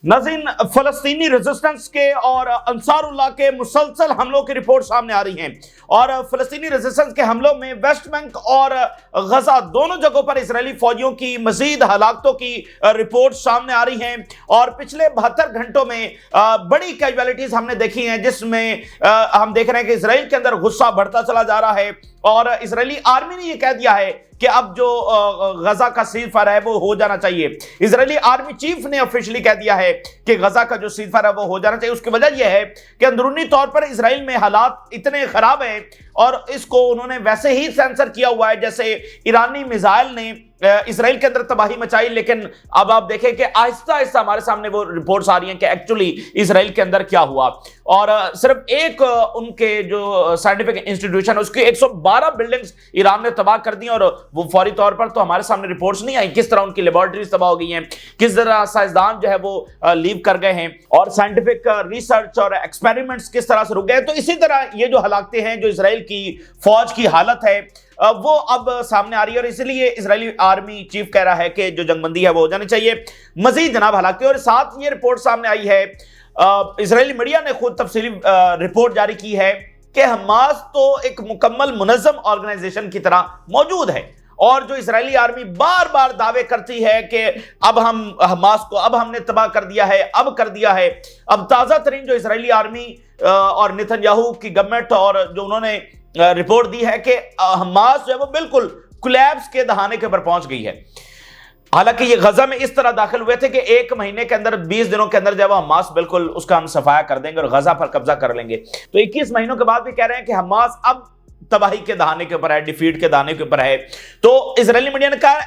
नाज़रीन, फलस्तीनी रेजिस्टेंस के और अंसारुल्लाह के मुसलसल हमलों की रिपोर्ट सामने आ रही हैं और फलस्तीनी रेजिस्टेंस के हमलों में वेस्ट बैंक और गजा दोनों जगहों पर इजरायली फौजियों की मजीद हलाकतों की रिपोर्ट सामने आ रही हैं और पिछले 72 घंटों में बड़ी कैजुअलिटीज हमने देखी हैं, जिसमें हम देख रहे हैं कि इसराइल के अंदर गुस्सा बढ़ता चला जा रहा है और इजरायली आर्मी ने यह कह दिया है कि अब जो गजा का सीज़फायर है वो हो जाना चाहिए। इजरायली आर्मी चीफ ने ऑफिशियली कह दिया है कि गजा का जो सीज़फायर है वो हो जाना चाहिए। उसकी वजह यह है कि अंदरूनी तौर पर इजराइल में हालात इतने खराब हैं और इसको उन्होंने वैसे ही सेंसर किया हुआ है जैसे ईरानी मिसाइल ने इजराइल के अंदर तबाही मचाई, लेकिन अब आप देखें कि आहिस्ता आहिस्ता हमारे सामने वो रिपोर्ट्स आ रही हैं कि एक्चुअली इजराइल के अंदर क्या हुआ। और सिर्फ एक उनके जो साइंटिफिक इंस्टीट्यूशन उसकी 112 बिल्डिंग्स ईरान ने तबाह कर दी और वो फौरी तौर पर तो हमारे सामने रिपोर्ट्स नहीं आई किस तरह उनकी लेबोरेटरीज तबाह हो गई हैं, किस तरह साइंसदान जो है वो लीव कर गए हैं और साइंटिफिक रिसर्च और एक्सपेरिमेंट्स किस तरह से रुक गए। तो इसी तरह ये जो हालातें हैं, जो इजराइल की फौज की हालत है वो अब सामने आ रही है और इसलिए इजरायली आर्मी चीफ कह रहा है कि जो जंगबंदी है वो हो जानी चाहिए। मजीद जनाब हालांकि और साथ ये रिपोर्ट सामने आई है, इजरायली मीडिया ने खुद तफसीली रिपोर्ट जारी की है कि हमास तो एक मुकम्मल मुनज़्ज़म ऑर्गेनाइजेशन की तरह मौजूद है और जो इजरायली आर्मी बार बार दावे करती है कि अब हम हमास को अब हमने तबाह कर दिया है, अब कर दिया है। अब ताज़ा तरीन जो इजरायली आर्मी और नेतन्याहू की गवर्नमेंट और जो उन्होंने रिपोर्ट दी है कि हमास जो है वो बिल्कुल कोलैप्स के दहाने के ऊपर पहुंच गई है। हालांकि ये गजा में इस तरह दाखिल हुए थे कि 1 महीने के अंदर 20 दिनों के अंदर जब हमास बिल्कुल उसका हम सफाया कर देंगे और गजा पर कब्जा कर लेंगे। तो 21 महीनों के बाद भी कह रहे हैं कि हमास अब तबाही के दहाने के ऊपर है, डिफीट के दहाने के ऊपर है। तो इजरायली मीडिया ने कहा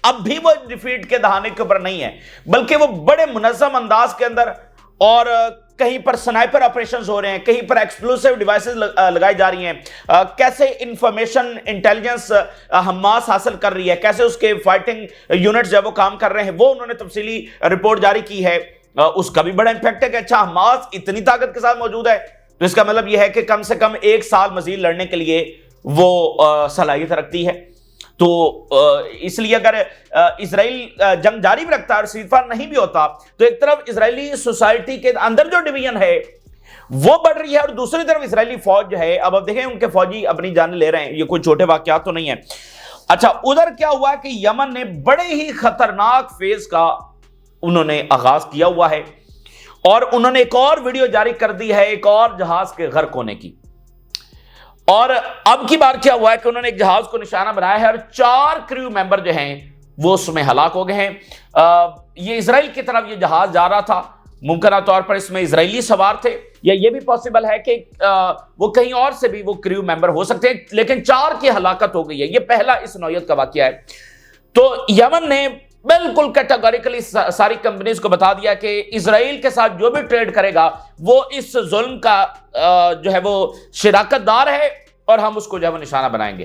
अब भी वो डिफीट के दहाने के ऊपर नहीं है, बल्कि वो बड़े मुनज़्ज़म अंदाज के अंदर और कहीं पर स्नाइपर ऑपरेशंस हो रहे हैं, कहीं पर एक्सप्लोसिव डिवाइसेस लगाई जा रही हैं, कैसे इंफॉर्मेशन इंटेलिजेंस हमास हासिल कर रही है, कैसे उसके फाइटिंग यूनिट्स जो वो काम कर रहे हैं, वो उन्होंने तफसीली रिपोर्ट जारी की है। उसका भी बड़ा इंपैक्ट है कि अच्छा हमास इतनी ताकत के साथ मौजूद है तो इसका मतलब यह है कि कम से कम 1 साल मजीद लड़ने के लिए वो सलाहियत रखती है। तो इसलिए अगर इजराइल जंग जारी भी रखता है और सीज़फायर नहीं भी होता तो एक तरफ इजरायली सोसाइटी के अंदर जो डिवीजन है वो बढ़ रही है और दूसरी तरफ इजरायली फौज जो है, अब आप देखें उनके फौजी अपनी जान ले रहे हैं, ये कोई छोटे वाकयात तो नहीं है। अच्छा, उधर क्या हुआ कि यमन ने बड़े ही खतरनाक फेज का उन्होंने आगाज किया हुआ है और उन्होंने एक और वीडियो जारी कर दी है एक और जहाज के गर्क होने की। और अब की बार क्या हुआ है कि उन्होंने एक जहाज को निशाना बनाया है और 4 क्रू मेंबर जो हैं वो उसमें हलाक हो गए हैं। ये इजराइल की तरफ ये जहाज जा रहा था, मुमकिन तौर पर इसमें इजरायली सवार थे या ये भी पॉसिबल है कि वो कहीं और से भी वो क्रू मेंबर हो सकते हैं, लेकिन 4 की हलाकत हो गई है। ये पहला इस नौयत का वाकया है। तो यमन ने बिल्कुल कैटेगोरिकली सारी कंपनीज को बता दिया कि इजराइल के साथ जो भी ट्रेड करेगा वो इस जुल्म का जो है वो शिराकतदार है और हम उसको जो है वो निशाना बनाएंगे।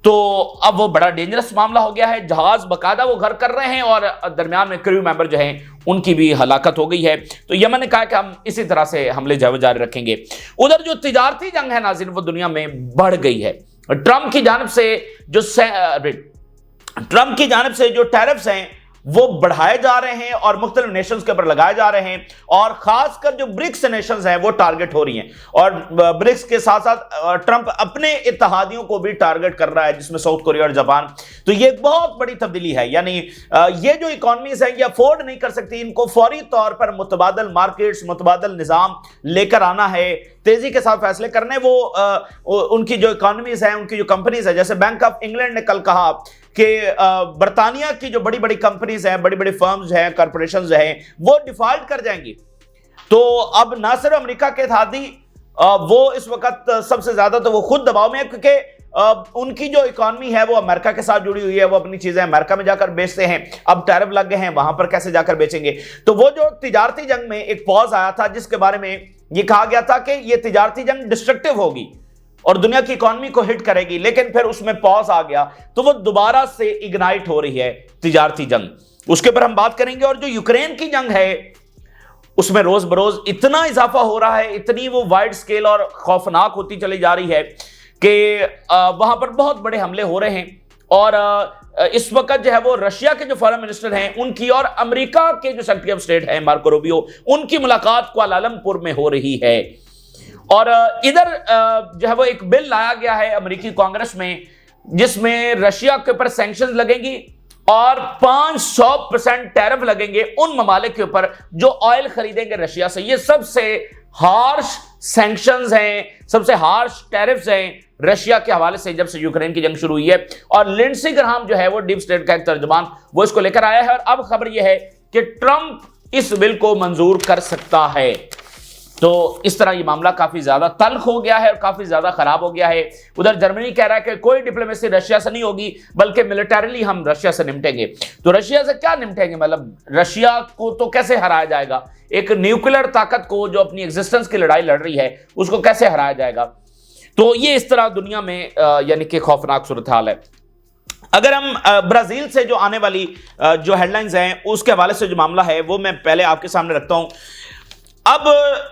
तो अब वो बड़ा डेंजरस मामला हो गया है। जहाज बकायदा वो घर कर रहे हैं और दरमियान में क्रू मेंबर जो हैं उनकी भी हलाकत हो गई है। तो यमन ने कहा कि हम इसी तरह से हमले जो है जारी रखेंगे। उधर जो तिजारती जंग है नाज़रीन वो दुनिया में बढ़ गई है। ट्रंप की जानिब से जो टैरिफ्स हैं वो बढ़ाए जा रहे हैं और मुख्तलिफ नेशंस के ऊपर लगाए जा रहे हैं और खासकर जो ब्रिक्स नेशंस हैं वो टारगेट हो रही हैं और ब्रिक्स के साथ साथ ट्रंप अपने इत्तेहादियों को भी टारगेट कर रहा है जिसमें साउथ कोरिया और जापान। तो ये एक बहुत बड़ी तब्दीली है, यानी ये जो इकॉनमीज हैं ये अफोर्ड नहीं कर सकती, इनको फौरी तौर पर मुतबादल मार्केट्स मुतबादल निज़ाम लेकर आना है, तेजी के साथ फैसले करने। वो उनकी जो इकॉनमीज हैं, उनकी जो कंपनीज है, जैसे बैंक ऑफ इंग्लैंड ने कल कहा कि बरतानिया की जो बड़ी बड़ी कंपनीज हैं, बड़ी बड़ी फर्म्स हैं, कॉर्पोरेशंस हैं, वो डिफॉल्ट कर जाएंगी। तो अब ना सिर्फ अमेरिका के इत्तेहादी वो इस वक्त सबसे ज्यादा तो वो खुद दबाव में है क्योंकि उनकी जो इकॉनमी है वो अमेरिका के साथ जुड़ी हुई है, वो अपनी चीजें अमेरिका में जाकर बेचते हैं। अब टैरिफ लग गए हैं, वहां पर कैसे जाकर बेचेंगे। तो वो जो तिजारती जंग में एक पॉज आया था जिसके बारे में ये कहा गया था कि ये तिजारती जंग डिस्ट्रक्टिव होगी और दुनिया की इकॉनमी को हिट करेगी, लेकिन फिर उसमें पॉज आ गया तो वो दोबारा से इग्नाइट हो रही है तिजारती जंग। उसके ऊपर हम बात करेंगे। और जो यूक्रेन की जंग है उसमें रोज बरोज इतना इजाफा हो रहा है, इतनी वो वाइड स्केल और खौफनाक होती चली जा रही है कि वहां पर बहुत बड़े हमले हो रहे हैं और इस वक्त जो है वो रशिया के जो फॉरेन मिनिस्टर हैं उनकी और अमेरिका के जो सेक्रेटरी ऑफ स्टेट हैं मार्को रूबियो, उनकी मुलाकात कुआलालंपुर में हो रही है। और इधर जो है वो एक बिल लाया गया है अमेरिकी कांग्रेस में, जिसमें रशिया के ऊपर सैंक्शंस लगेंगी और 500% टैरिफ लगेंगे उन ममालिक के ऊपर जो ऑयल खरीदेंगे रशिया से। ये सबसे हार्श सैंक्शंस हैं, सबसे हार्श टैरिफ्स हैं रशिया के हवाले से जब से यूक्रेन की जंग शुरू हुई है। और लिंडसे ग्राहम जो है वो डीप स्टेट का एक तर्जुमान, वो इसको लेकर आया है। और अब खबर यह है कि ट्रंप इस बिल को मंजूर कर सकता है। तो इस तरह ये मामला काफी ज्यादा तल्ख हो गया है और काफी ज्यादा खराब हो गया है। उधर जर्मनी कह रहा है कि कोई डिप्लोमेसी रशिया से नहीं होगी, बल्कि मिलिटरीली हम रशिया से निपटेंगे। तो रशिया से क्या निपटेंगे, मतलब रशिया को तो कैसे हराया जाएगा, एक न्यूक्लियर ताकत को जो अपनी एग्जिस्टेंस की लड़ाई लड़ रही है उसको कैसे हराया जाएगा। तो ये इस तरह दुनिया में यानी कि खौफनाक सूरत हाल है। अगर हम ब्राजील से जो आने वाली जो हेडलाइंस हैं उसके हवाले से जो मामला है वो मैं पहले आपके सामने रखता हूं। अब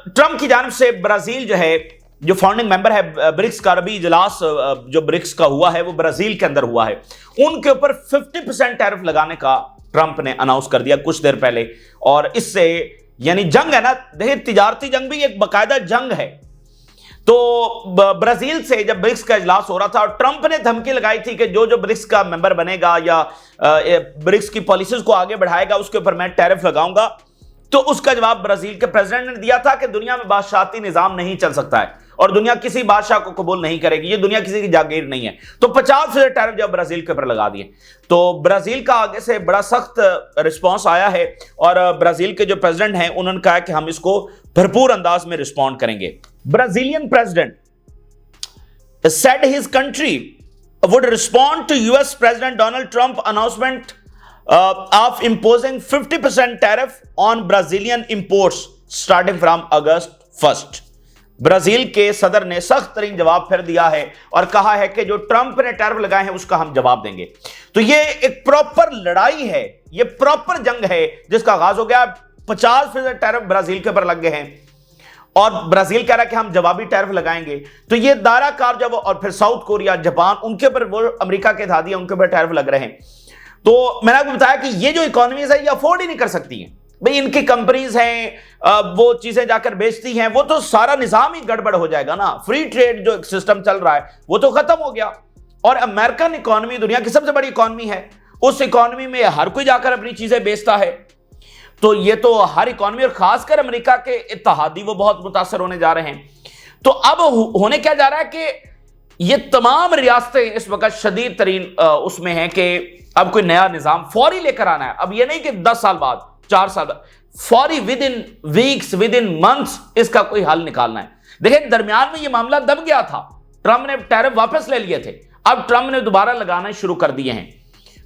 ट्रंप की जानिब से ब्राजील जो है, जो फाउंडिंग मेंबर है ब्रिक्स का, अरबी इजलास जो ब्रिक्स का हुआ है वो ब्राजील के अंदर हुआ है, उनके ऊपर 50% टैरिफ लगाने का ट्रंप ने अनाउंस कर दिया कुछ देर पहले। और इससे यानी जंग है ना, देखिए तिजारती जंग भी एक बाकायदा जंग है। तो ब्राजील से जब ब्रिक्स का इजलास हो रहा था और ट्रंप ने धमकी लगाई थी कि जो जो ब्रिक्स का मेंबर बनेगा या ब्रिक्स की पॉलिसीज को आगे बढ़ाएगा उसके ऊपर मैं टैरिफ लगाऊंगा, तो उसका जवाब ब्राजील के प्रेसिडेंट ने दिया था कि दुनिया में बादशाहती निजाम नहीं चल सकता है और दुनिया किसी बादशाह को कबूल नहीं करेगी, ये दुनिया किसी की जागीर नहीं है। तो 50% टैरिफ जब ब्राजील के ऊपर लगा दिए, तो ब्राजील का आगे से बड़ा सख्त रिस्पॉन्स आया है और ब्राजील के जो प्रेसिडेंट हैं उन्होंने कहा कि हम इसको भरपूर अंदाज में रिस्पॉन्ड करेंगे। Brazilian president said his country would respond to US President Donald Trump announcement of imposing 50% tariff on Brazilian imports starting from August 1st। Brazil के सदर ने सख्त तरीन जवाब फिर दिया है और कहा है कि जो ट्रंप ने टैरिफ लगाए हैं उसका हम जवाब देंगे। तो ये एक प्रॉपर लड़ाई है, ये प्रॉपर जंग है जिसका आगाज हो गया। 50% टैरिफ ब्राजील के ऊपर लग गए हैं और ब्राजील कह रहा है कि हम जवाबी टैरिफ लगाएंगे। तो ये दायरा कार जब, और फिर साउथ कोरिया, जापान, उनके ऊपर वो अमेरिका के इत्तेहादिया उनके ऊपर टैरिफ लग रहे हैं। तो मैंने आपको बताया कि ये जो इकोनॉमीज है ये अफोर्ड ही नहीं कर सकती हैं भाई, इनकी कंपनीज हैं वो चीजें जाकर बेचती हैं, वो तो सारा निजाम ही गड़बड़ हो जाएगा ना। फ्री ट्रेड जो सिस्टम चल रहा है वो तो खत्म हो गया। और अमेरिकन इकोनॉमी दुनिया की सबसे बड़ी इकोनॉमी है, उस इकोनॉमी में हर कोई जाकर अपनी चीजें बेचता है। तो ये तो हर इकोनॉमी और खासकर अमेरिका के इत्तेहादी वो बहुत मुतासर होने जा रहे हैं। तो अब होने क्या जा रहा है कि ये तमाम रियासतें इस वक्त शदीद तरीन उसमें हैं कि अब कोई नया निजाम फौरी लेकर आना है। अब ये नहीं कि 10 साल बाद, 4 साल बाद, फौरी with in weeks, with in months इसका कोई हल निकालना है। देखिए दरमियान में ये मामला दब गया था, ट्रंप ने टैरिफ वापस ले लिए थे, अब ट्रंप ने दोबारा लगाना शुरू कर दिए हैं।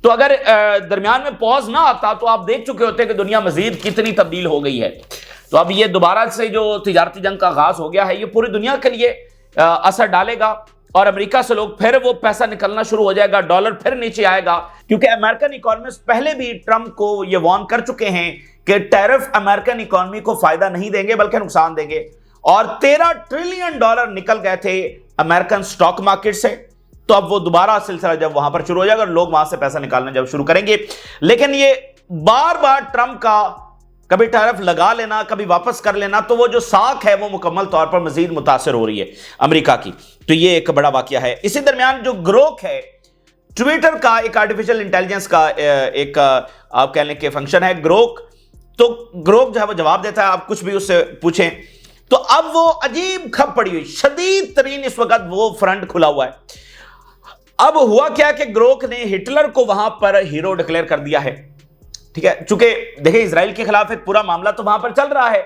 तो अगर दरमियान में पॉज ना आता तो आप देख चुके होते कि दुनिया मजीद कितनी तब्दील हो गई है। तो अब ये दोबारा से जो तिजारती जंग का आगाज हो गया है ये पूरी दुनिया के लिए असर डालेगा और अमेरिका से लोग फिर वो पैसा निकलना शुरू हो जाएगा, डॉलर फिर नीचे आएगा। क्योंकि अमेरिकन इकोनॉमिस्ट पहले भी ट्रंप को ये वार्न कर चुके हैं कि टैरिफ अमेरिकन इकोनॉमी को फायदा नहीं देंगे बल्कि नुकसान देंगे। और $13 ट्रिलियन निकल गए थे अमेरिकन स्टॉक मार्केट से। तो अब वो दोबारा सिलसिला जब वहां पर शुरू हो जाएगा, लोग वहां से पैसा निकालना जब शुरू करेंगे। लेकिन ये बार बार ट्रंप का कभी टैरिफ लगा लेना, कभी वापस कर लेना, तो वो जो साख है वो मुकम्मल तौर पर मजीद मुतासर हो रही है अमेरिका की। तो ये एक बड़ा वाकया है। इसी दरमियान जो ग्रोक है, ट्विटर का एक आर्टिफिशियल इंटेलिजेंस का एक आप कह लें कि फंक्शन है ग्रोक। तो ग्रोक जो है वो जवाब देता है, आप कुछ भी उससे पूछें। तो अब वो अजीब खप पड़ी हुई, शदीद तरीन इस वक्त वो फ्रंट खुला हुआ है। अब हुआ क्या कि ग्रोक ने हिटलर को वहां पर हीरो डिक्लेयर कर दिया है। ठीक है, चूंकि देखिए इजराइल के खिलाफ एक पूरा मामला तो वहां पर चल रहा है,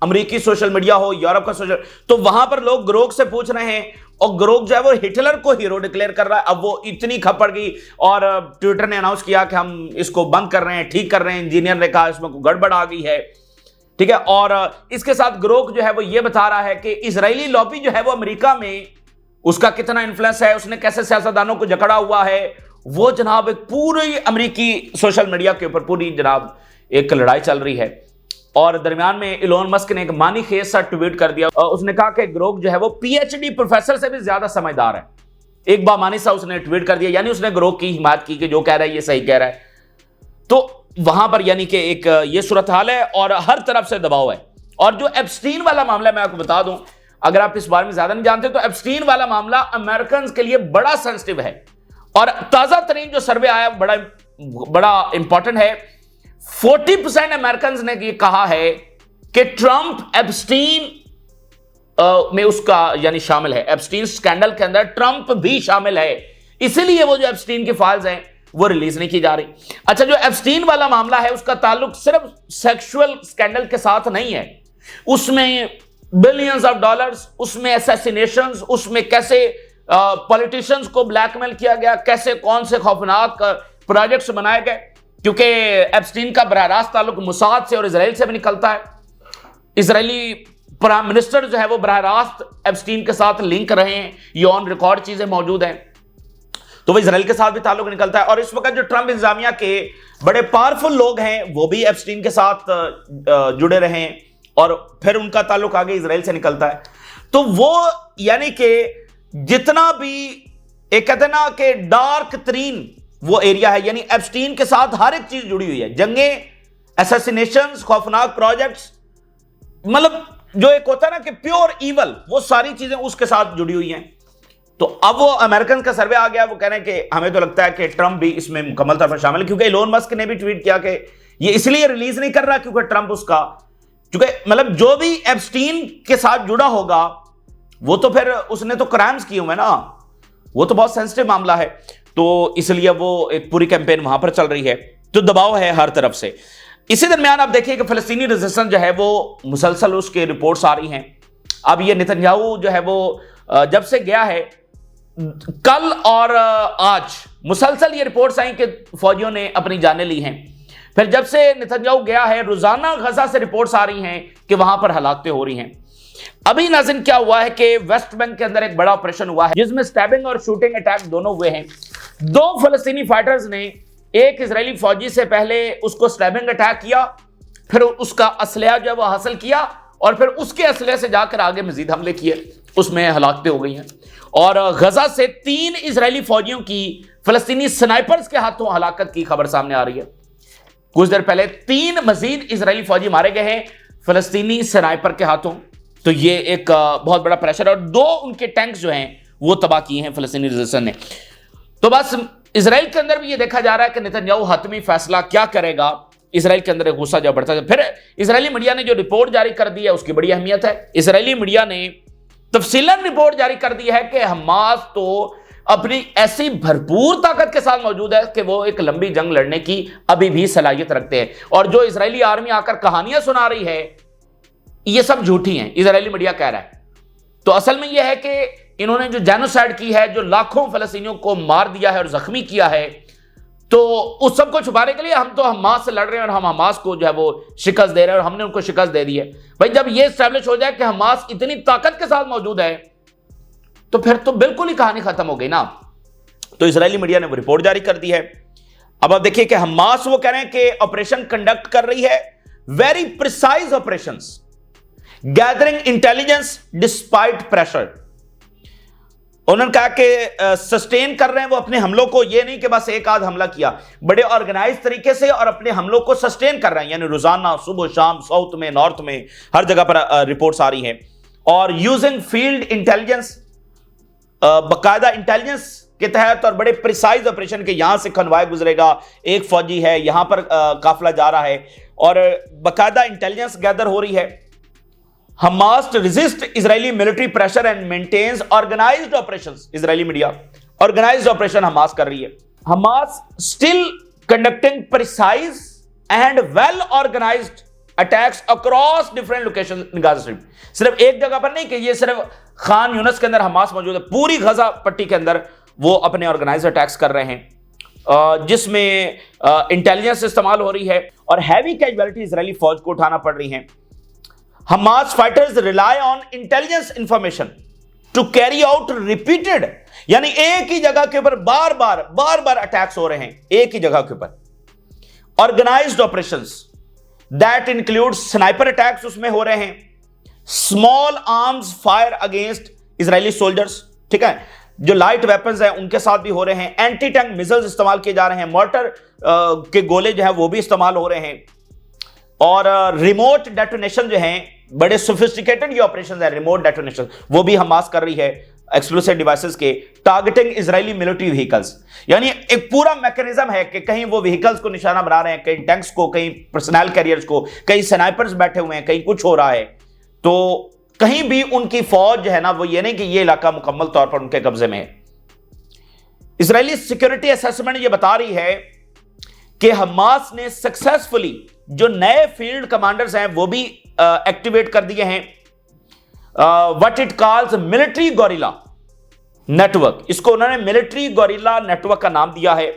अमेरिकी सोशल मीडिया हो, यूरोप का सोशल, तो वहां पर लोग ग्रोक से पूछ रहे हैं और ग्रोक जो है वो हिटलर को हीरो डिक्लेयर कर रहा है। अब वो इतनी खप पड़ गई और ट्विटर ने अनाउंस किया कि हम इसको बंद कर रहे हैं, ठीक कर रहे हैं। इंजीनियर ने कहा इसमें कोई गड़बड़ आ गई है। ठीक है, और इसके साथ ग्रोक जो है वो ये बता रहा है कि इजरायली लॉबी जो है वो अमेरिका में उसका कितना इन्फ्लुएंस है, उसने कैसे सियासतदानों को जकड़ा हुआ है, वो जनाब एक पूरी अमेरिकी सोशल मीडिया के ऊपर पूरी जनाब एक लड़ाई चल रही है। और दरमियान में इलोन मस्क ने एक मानी खेज सा ट्वीट कर दिया। उसने कहा कि ग्रोक जो है वो पीएचडी प्रोफेसर से भी ज्यादा समझदार है। एक बामानी सा उसने ट्वीट कर दिया, यानी उसने गिरोह की हिमायत की कि जो कह रहा है ये सही कह रहा है। तो वहां पर यानी कि एक ये सूरत हाल है और हर तरफ से दबाव है। और जो एप्स्टीन वाला मामला, मैं आपको बता दूं, अगर आप इस बारे में ज्यादा नहीं जानते, तो एप्स्टीन वाला मामला अमेरिकन के लिए बड़ा सेंसिटिव है। और ताजा तरीन जो सर्वे आया बड़ा इंपॉर्टेंट है। 40% अमेरिकन ने ये कहा है कि ट्रंप एप्स्टीन में उसका यानी शामिल है, एप्स्टीन स्कैंडल के अंदर ट्रंप भी शामिल है, इसीलिए वो जो एप्स्टीन की फाइल्स हैं वो रिलीज नहीं की जा रही। अच्छा, जो एप्स्टीन वाला मामला है उसका ताल्लुक सिर्फ सेक्सुअल स्कैंडल के साथ नहीं है, उसमें बिलियंस ऑफ डॉलर्स, उसमें असैसिनेशंस, उसमें कैसे पॉलिटिशियंस को ब्लैकमेल किया गया, कैसे कौन से खौफनाक प्रोजेक्ट्स बनाए गए, क्योंकि एप्स्टीन का बराह रास्त ताल्लुक मुसाद से और इजराइल से भी निकलता है। इजरायली प्राइम मिनिस्टर जो है वो बराह रास्त एप्स्टीन के साथ लिंक रहे हैं, ये ऑन रिकॉर्ड चीजें मौजूद हैं, तो वो इजराइल के साथ भी ताल्लुक निकलता है। और इस वक्त जो ट्रंप इंतजामिया के बड़े पावरफुल लोग हैं वो भी एप्स्टीन के साथ जुड़े रहे हैं और फिर उनका ताल्लुक आगे इजराइल से निकलता है। तो वो यानी कि जितना भी एक कहते ना कि डार्क तरीन वो एरिया है, यानी एप्स्टीन के साथ हर एक चीज जुड़ी हुई है, जंगें, असैसिनेशंस, खौफनाक प्रोजेक्ट्स, मतलब जो एक होता है ना कि प्योर ईवल, वो सारी चीजें उसके साथ जुड़ी हुई हैं। तो अब वो अमेरिकन का सर्वे आ गया, वो कह रहे हैं कि हमें तो लगता है कि ट्रंप भी इसमें मुकम्मल तौर पर शामिल है, क्योंकि इलोन मस्क ने भी ट्वीट किया कि ये इसलिए रिलीज नहीं कर रहा क्योंकि ट्रंप उसका, क्योंकि मतलब जो भी एप्स्टीन के साथ जुड़ा होगा वो तो फिर उसने तो क्राइम्स किए हुए ना, वो तो बहुत सेंसिटिव मामला है, तो इसलिए वो एक पूरी कैंपेन वहां पर चल रही है, तो दबाव है हर तरफ से। इसी दरमियान आप देखिए कि फलस्तीनी रेजिस्टेंस जो है वो मुसलसल उसके रिपोर्ट्स आ रही हैं। अब ये नेतन्याहू जो है वो जब से गया है, कल और आज मुसलसल ये रिपोर्ट्स आई कि फौजियों ने अपनी जानें ली हैं। फिर जब से नेतन्याहू गया है, रोजाना गजा से रिपोर्ट्स आ रही हैं कि वहां पर हलाकतें हो रही हैं। अभी नाज़रीन क्या हुआ है कि वेस्ट बैंक के अंदर एक बड़ा ऑपरेशन हुआ है जिसमें स्टैबिंग और शूटिंग अटैक दोनों हुए हैं। 2 फलस्तीनी फाइटर्स ने एक इजरायली फौजी से पहले उसको स्टैबिंग अटैक किया, फिर उसका असलहा जो है वो हासिल किया और फिर उसके असलहे से जाकर आगे मजीद हमले किए, उसमें हलाकतें हो गई हैं। और गजा से 3 इजरायली फौजियों की फलस्तीनी स्नाइपर्स के हाथों हलाकत की खबर सामने आ रही है। कुछ देर पहले 3 मजीद इजरायली फौजी मारे गए हैं फलस्तीनी स्नाइपर के हाथों, तो ये एक बहुत बड़ा प्रेशर। और 2 उनके टैंक्स जो हैं वो तबाह किए हैं फलस्तीनी रेजिस्टेंस ने। तो बस इजराइल के अंदर भी ये देखा जा रहा है कि नेतन्याहू हतमी फैसला क्या करेगा। इजराइल के अंदर गुस्सा जब बढ़ता है, फिर इजरायली मीडिया ने जो रिपोर्ट जारी कर दी है उसकी बड़ी अहमियत है। इजरायली मीडिया ने तफसीलन रिपोर्ट जारी कर दी है कि हमास तो अपनी ऐसी भरपूर ताकत के साथ मौजूद है कि वो एक लंबी जंग लड़ने की अभी भी सलाहियत रखते हैं, और जो इजरायली आर्मी आकर कहानियां सुना रही है ये सब झूठी हैं, इजरायली मीडिया कह रहा है। तो असल में यह है कि इन्होंने जो जेनोसाइड की है, जो लाखों फलस्तीनियों को मार दिया है और जख्मी किया है, तो उस सब को छुपाने के लिए हम तो हमास से लड़ रहे हैं और हम हमास को जो है वो शिकस्त दे रहे हैं और हमने उनको शिकस्त दे दी है। भाई जब ये एस्टैब्लिश हो जाए कि हमास इतनी ताकत के साथ मौजूद है तो फिर तो बिल्कुल ही कहानी खत्म हो गई ना। तो इजरायली मीडिया ने वो रिपोर्ट जारी कर दी है। अब आप देखिए कि हमास वो कह रहे हैं कि ऑपरेशन कंडक्ट कर रही है, very precise operations, gathering intelligence despite pressure. उन्होंने कहा कि सस्टेन कर रहे हैं वो अपने हमलों को, ये नहीं कि बस एक आध हमला किया, बड़े ऑर्गेनाइज तरीके से और अपने हमलों को सस्टेन कर रहे हैं, यानी रोजाना सुबह शाम साउथ में नॉर्थ में हर जगह पर रिपोर्ट्स आ रही हैं। और यूजिंग फील्ड इंटेलिजेंस, बाकायदा इंटेलिजेंस के तहत और बड़े प्रिसाइज ऑपरेशन के, यहां से कन्वाय गुजरेगा, एक फौजी है यहां पर काफिला जा रहा है, और बाकायदा इंटेलिजेंस गैदर हो रही है। Hamas resist Israeli military pressure and maintains organized operations. Israeli media organized operation Hamas कर रही है। Hamas still conducting precise and well organized attacks across different location in Gaza strip. सिर्फ एक जगह पर नहीं कि ये सिर्फ खान यूनिस के अंदर हमास मौजूद है, पूरी गजा पट्टी के अंदर वो अपने ऑर्गेनाइज्ड अटैक्स कर रहे हैं, जिसमें इंटेलिजेंस इस्तेमाल हो रही है और हैवी कैजुअलिटी इजरायली फौज को उठाना पड़ रही हैं। Hamas fighters rely on intelligence information to carry out repeated, यानी एक ही जगह के ऊपर बार बार अटैक्स हो रहे हैं, एक ही जगह के ऊपर। Organized operations that include sniper attacks उसमें हो रहे हैं, small arms fire against Israeli soldiers, ठीक है, जो लाइट वेपन्स हैं उनके साथ भी हो रहे हैं, एंटी टैंक मिसाइल्स इस्तेमाल किए जा रहे हैं, मोर्टर के गोले जो है वो भी इस्तेमाल हो रहे हैं, और रिमोट डेटोनेशन जो हैं, बड़े सोफिस्टिकेटेड ये ऑपरेशन है, रिमोट डेटोनेशन वो भी हमास कर रही है एक्सप्लोसिव डिवाइसेस के, टारगेटिंग इजरायली मिलिट्री व्हीकल्स। यानी एक पूरा मैकेनिज्म है कि कहीं वो व्हीकल्स को निशाना बना रहे हैं, कहीं टैंक्स को, कहीं पर्सनल कैरियर्स को, कहीं स्नाइपर्स बैठे हुए हैं, कहीं कुछ हो रहा है। तो कहीं भी उनकी फौज जो है ना, वो ये नहीं कि ये इलाका मुकम्मल तौर पर उनके कब्जे में है। इजरायली सिक्योरिटी असेसमेंट ये बता रही है कि हमास ने सक्सेसफुली जो नए फील्ड कमांडर्स हैं वो भी एक्टिवेट कर दिए हैं, what it calls military gorilla network. इसको उन्होंने मिलिट्री गोरिल्ला नेटवर्क का नाम दिया है।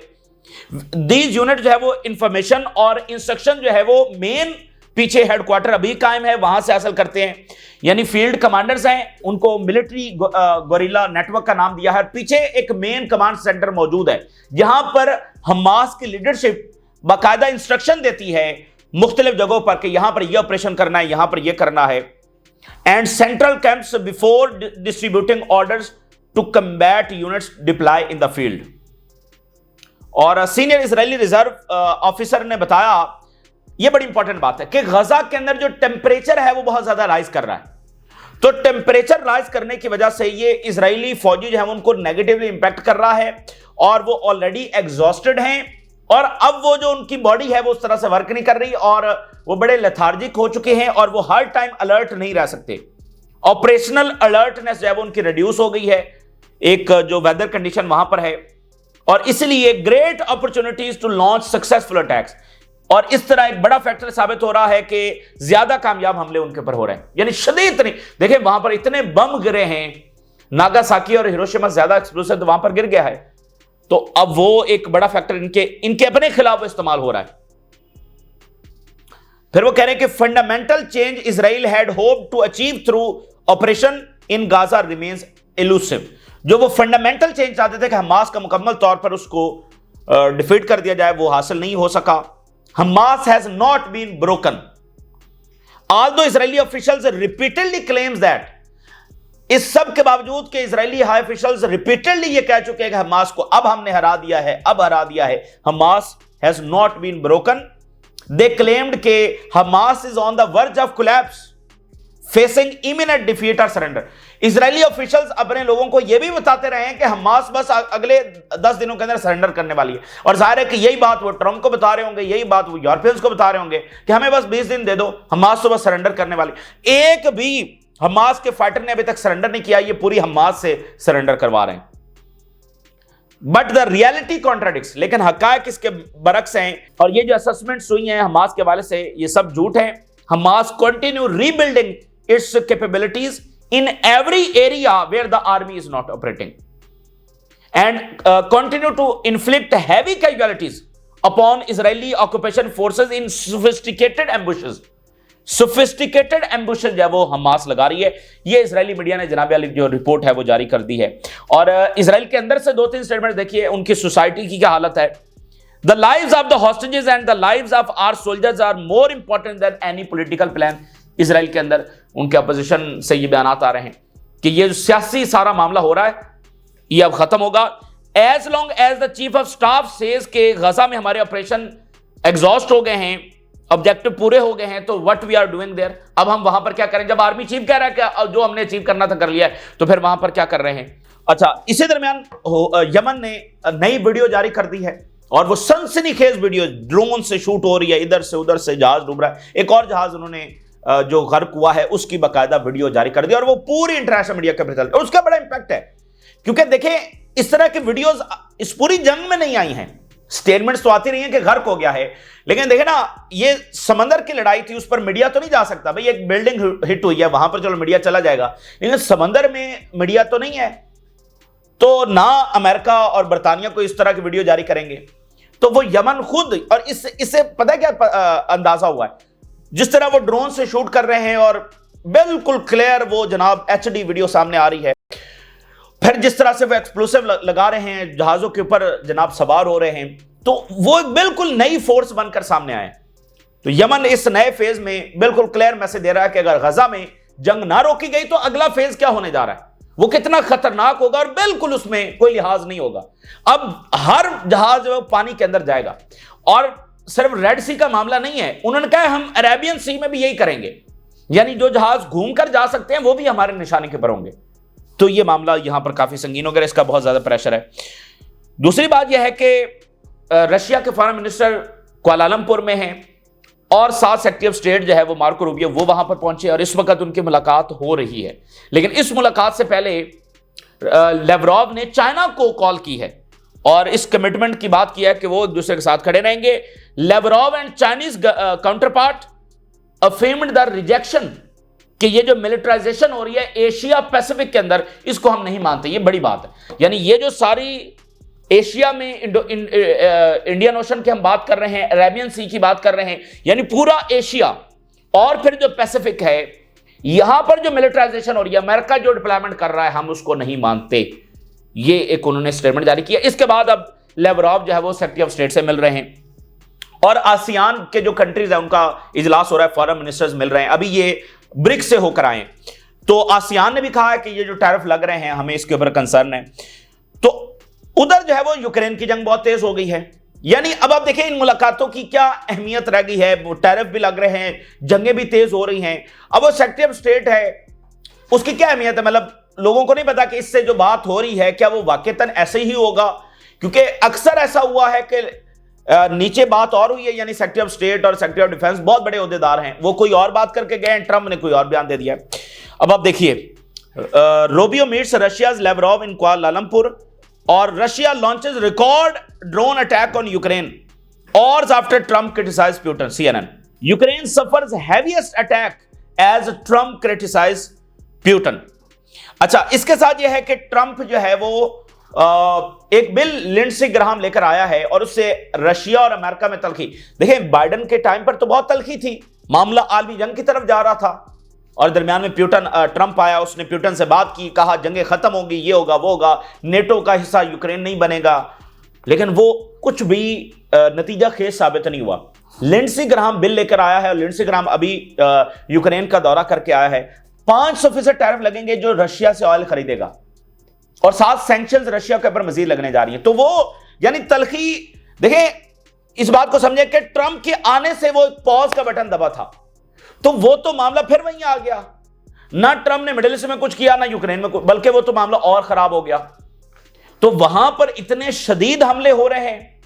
दीज यूनिट जो है वो इंफॉर्मेशन और इंस्ट्रक्शन जो है वो मेन पीछे हेडक्वार्टर अभी कायम है वहां से हासिल करते हैं। यानी फील्ड कमांडर्स हैं, उनको मिलिट्री गोरिल्ला नेटवर्क का नाम दिया है। पीछे एक मेन कमांड सेंटर मौजूद है जहां पर हमास की लीडरशिप बाकायदा इंस्ट्रक्शन देती है मुख्तलिफ जगहों पर कि यहां पर यह ऑपरेशन करना है, यहां पर यह करना है। And central camps before distributing orders to combat units deploy in the field. और सीनियर इजरायली रिजर्व ऑफिसर ने बताया, यह बड़ी इंपॉर्टेंट बात है कि गजा के अंदर जो टेम्परेचर है वो बहुत ज्यादा राइज कर रहा है। तो टेम्परेचर राइज करने की वजह से ये इजरायली फौजी जो है उनको नेगेटिवली इंपैक्ट कर रहा है और वो ऑलरेडी एग्जॉस्टेड हैं, और अब वो जो उनकी बॉडी है वो उस तरह से वर्क नहीं कर रही और वो बड़े लेथार्जिक हो चुके हैं और वो हर टाइम अलर्ट नहीं रह सकते। ऑपरेशनल अलर्टनेस जो है वो उनकी रिड्यूस हो गई है, एक जो वेदर कंडीशन वहां पर है, और इसलिए great opportunities to launch successful attacks. और इस तरह एक बड़ा फैक्टर साबित हो रहा है कि ज्यादा कामयाब हमले उनके ऊपर हो रहे हैं। यानी शदीद नहीं, देखिए वहां पर इतने बम गिरे हैं, नागासाकी और हिरोशिमा ज्यादा एक्सप्लोसिव तो वहां पर गिर गया है, तो अब वो एक बड़ा फैक्टर इनके अपने खिलाफ इस्तेमाल हो रहा है। फिर वो कह रहे हैं कि fundamental change Israel had hope to achieve through operation in Gaza remains elusive. जो वो फंडामेंटल चेंज चाहते थे कि हमास का मुकम्मल तौर पर उसको डिफीट कर दिया जाए, वो हासिल नहीं हो सका। Hamas has not been broken although Israeli officials repeatedly claims that. इस सब के बावजूद कि इजरायली हाई ऑफिशियल्स रिपीटेडली ये कह चुके हैं कि हमास को अब हमने हरा दिया है, अब हरा दिया है। Hamas has not been broken. They claimed के Hamas is on the verge of collapse facing imminent defeat और सरेंडर। इजरायली ऑफिशियल्स अपने लोगों को यह भी बताते रहे हैं कि हमास बस अगले 10 दिनों के अंदर सरेंडर करने वाली है। और जाहिर है कि यही बात वो ट्रंप को बता रहे होंगे, यही बात वो यूरोपियंस को बता रहे होंगे कि हमें बस 20 दिन दे दो, हमास तो बस सरेंडर करने वाली। एक भी हमास के फाइटर ने अभी तक सरेंडर नहीं किया, ये पूरी हमास से सरेंडर करवा रहे हैं। बट द रियलिटी कॉन्ट्राडिक्ट्स, लेकिन हकायक इसके बरक्स हैं। और ये जो असेसमेंट्स हुई हैं हमास के हवाले से, ये सब झूठ है। Hamas continue rebuilding it's capabilities in every area where the army is not operating and continue to inflict heavy casualties upon Israeli occupation forces in sophisticated ambushes। Sophisticated ambushes जो है वो हमास लगा रही है। ये इजरायली मीडिया ने जनाब वाली जो रिपोर्ट है वो जारी कर दी है। और इजराइल के अंदर से 2-3 स्टेटमेंट देखिए, उनकी सोसाइटी की क्या हालत है। The lives of the hostages and the lives of our soldiers are more important than any political plan. Israel के अंदर उनके अपोजिशन से ये बयानात आ रहे हैं कि ये जो सियासी सारा मामला हो रहा है ये अब खत्म होगा। As long as the chief of staff says के गजा में हमारे ऑपरेशन एग्जॉस्ट हो गए हैं, ऑब्जेक्टिव पूरे हो गए हैं, तो what we are doing there, अब हम वहां पर क्या करें। जब आर्मी चीफ कह रहा है कि जो हमने अचीव करना था कर लिया है, तो फिर वहां पर क्या कर रहे हैं। अच्छा, इसी दरमियान यमन ने नई वीडियो जारी कर दी है और वो सनसनीखेज वीडियो ड्रोन से शूट हो रही है, इधर से उधर से जहाज डूब रहा है। एक और जहाज उन्होंने जो गर्क हुआ है उसकी बाकायदा वीडियो जारी कर दी और वो पूरी इंटरनेशनल मीडिया के चल, उसका बड़ा इंपैक्ट है। क्योंकि देखें, इस तरह की वीडियोस इस पूरी जंग में नहीं आई हैं। स्टेटमेंट्स तो आती रही हैं कि गर्क हो गया है, लेकिन देखें ना, ये समंदर की लड़ाई थी, उस पर मीडिया तो नहीं जा सकता। भाई एक बिल्डिंग हिट हुई है, वहां पर चलो मीडिया चला जाएगा, लेकिन समंदर में मीडिया तो नहीं है। तो ना अमेरिका और बरतानिया को इस तरह की वीडियो जारी करेंगे। तो वो यमन खुद, और इससे पता है क्या अंदाजा हुआ है, जिस तरह वो ड्रोन से शूट कर रहे हैं और बिल्कुल क्लियर वो जनाब HD वीडियो सामने आ रही है। फिर जिस तरह से वो एक्सप्लोसिव लगा रहे हैं, जहाजों के ऊपर जनाब सवार हो रहे हैं, तो वो एक बिल्कुल नई फोर्स बनकर सामने आए। तो यमन इस नए फेज में बिल्कुल क्लियर मैसेज दे रहा है कि अगर गजा में जंग ना रोकी गई तो अगला फेज क्या होने जा रहा है। वो कितना खतरनाक होगा और बिल्कुल उसमें कोई लिहाज नहीं होगा। अब हर जहाज वो पानी के अंदर जाएगा और सिर्फ रेड सी का मामला नहीं है, उन्होंने कहा हम अरेबियन सी में भी यही करेंगे, यानी जो जहाज घूमकर जा सकते हैं वो भी हमारे निशाने के ऊपर होंगे। तो ये मामला यहां पर काफी संगीन हो गया, इसका बहुत ज्यादा प्रेशर है। दूसरी बात यह है कि रशिया के फॉरेन मिनिस्टर कुआलालंपुर में हैं और साथ सेक्रेटरी ऑफ स्टेट जो है वो मार्को रूबियो वो वहां पर पहुंचे और इस वक्त उनकी मुलाकात हो रही है। लेकिन इस मुलाकात से पहले लेवरॉव ने चाइना को कॉल की है और इस कमिटमेंट की बात की है कि वो एक दूसरे के साथ खड़े रहेंगे। Lavrov and Chinese counterpart affirmed the rejection कि ये जो मिलिटराइजेशन हो रही है एशिया पैसिफिक के अंदर, इसको हम नहीं मानते। ये बड़ी बात है, यानी ये जो सारी एशिया में इंडियन ओशन की हम बात कर रहे हैं, अरेबियन सी की बात कर रहे हैं, यानी पूरा एशिया और फिर जो पैसिफिक है, यहां पर जो मिलिटराइजेशन हो रही है, अमेरिका जो डिप्लॉयमेंट कर रहा है, हम उसको नहीं मानते। ये एक उन्होंने स्टेटमेंट जारी किया। इसके बाद अब लेवरॉव जो है वो सेक्रेटरी ऑफ स्टेट से मिल रहे हैं और आसियान के जो कंट्रीज है उनका इजलास हो रहा है, फॉरेन मिनिस्टर्स मिल रहे हैं। अभी ये ब्रिक्स से होकर आए तो आसियान ने भी कहा है कि ये जो टैरिफ लग रहे हैं हमें इसके ऊपर कंसर्न है। तो उधर जो है वो यूक्रेन की जंग बहुत तेज हो गई है। यानी अब आप देखिए इन मुलाकातों की क्या अहमियत रह गई है, वो टैरिफ भी लग रहे हैं, जंगें भी तेज हो रही हैं। अब वो सेक्रेटरी ऑफ स्टेट है, उसकी क्या अहमियत है, मतलब लोगों को नहीं पता कि इससे जो बात हो रही है क्या वो वाकईतन ऐसे ही होगा, क्योंकि अक्सर ऐसा हुआ है कि नीचे बात और हुई है, यानी सेक्रेटरी ऑफ स्टेट और सेक्रेटरी ऑफ डिफेंस बहुत बड़े ओहदेदार हैं, वो कोई और बात करके गए, ट्रंप ने कोई और बयान दे दिया। अब आप देखिए Rubio meets Russia's Lavrov in Kuala Lumpur और Russia launches record drone attack on Ukraine और after Trump criticise Putin. CNN Ukraine suffers heaviest attack as Trump criticise Putin. अच्छा, इसके साथ यह है कि ट्रंप जो है वो एक बिल लिंडसे ग्राहम लेकर आया है और उससे रशिया और अमेरिका में तलखी। देखें बाइडेन के टाइम पर तो बहुत तलखी थी, मामला आलमी जंग की तरफ जा रहा था और दरमियान में ट्रंप आया, उसने पुतिन से बात की, कहा जंगें खत्म होगी, ये होगा वो होगा, नेटो का हिस्सा यूक्रेन नहीं बनेगा, लेकिन वो कुछ भी नतीजा खेज साबित नहीं हुआ। लिंडसे ग्राहम बिल लेकर आया है और लिंडसे ग्राहम अभी यूक्रेन का दौरा करके आया है। 500% टैरिफ लगेंगे जो रशिया से ऑयल खरीदेगा और 7 सैंक्शंस रशिया के ऊपर मजीद लगने जा रही है। तो वो यानी तलखी, देखें इस बात को समझे कि ट्रंप के आने से वो पॉज का बटन दबा था, तो वो तो मामला फिर वहीं आ गया। ना ट्रंप ने मिडिल ईस्ट में कुछ किया ना यूक्रेन में, बल्कि वो तो मामला और खराब हो गया। तो वहां पर इतने शदीद हमले हो रहे हैं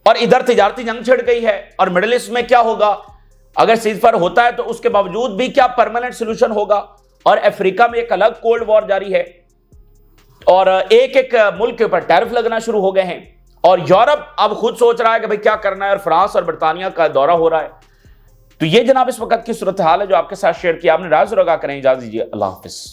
और इधर तिजारती जंग छिड़ गई है और मिडिल ईस्ट में क्या होगा, अगर सीजफायर होता है तो उसके बावजूद भी क्या परमानेंट सोल्यूशन होगा। और अफ्रीका में एक अलग कोल्ड वॉर जारी है और एक एक मुल्क के ऊपर टैरिफ लगना शुरू हो गए हैं और यूरोप अब खुद सोच रहा है कि भाई क्या करना है और फ्रांस और बरतानिया का दौरा हो रहा है। तो ये जनाब इस वक्त की सूरत हाल है जो आपके साथ शेयर किया। आपने राज रोगा करें, इजाजत दीजिए, अल्लाह हाफिज।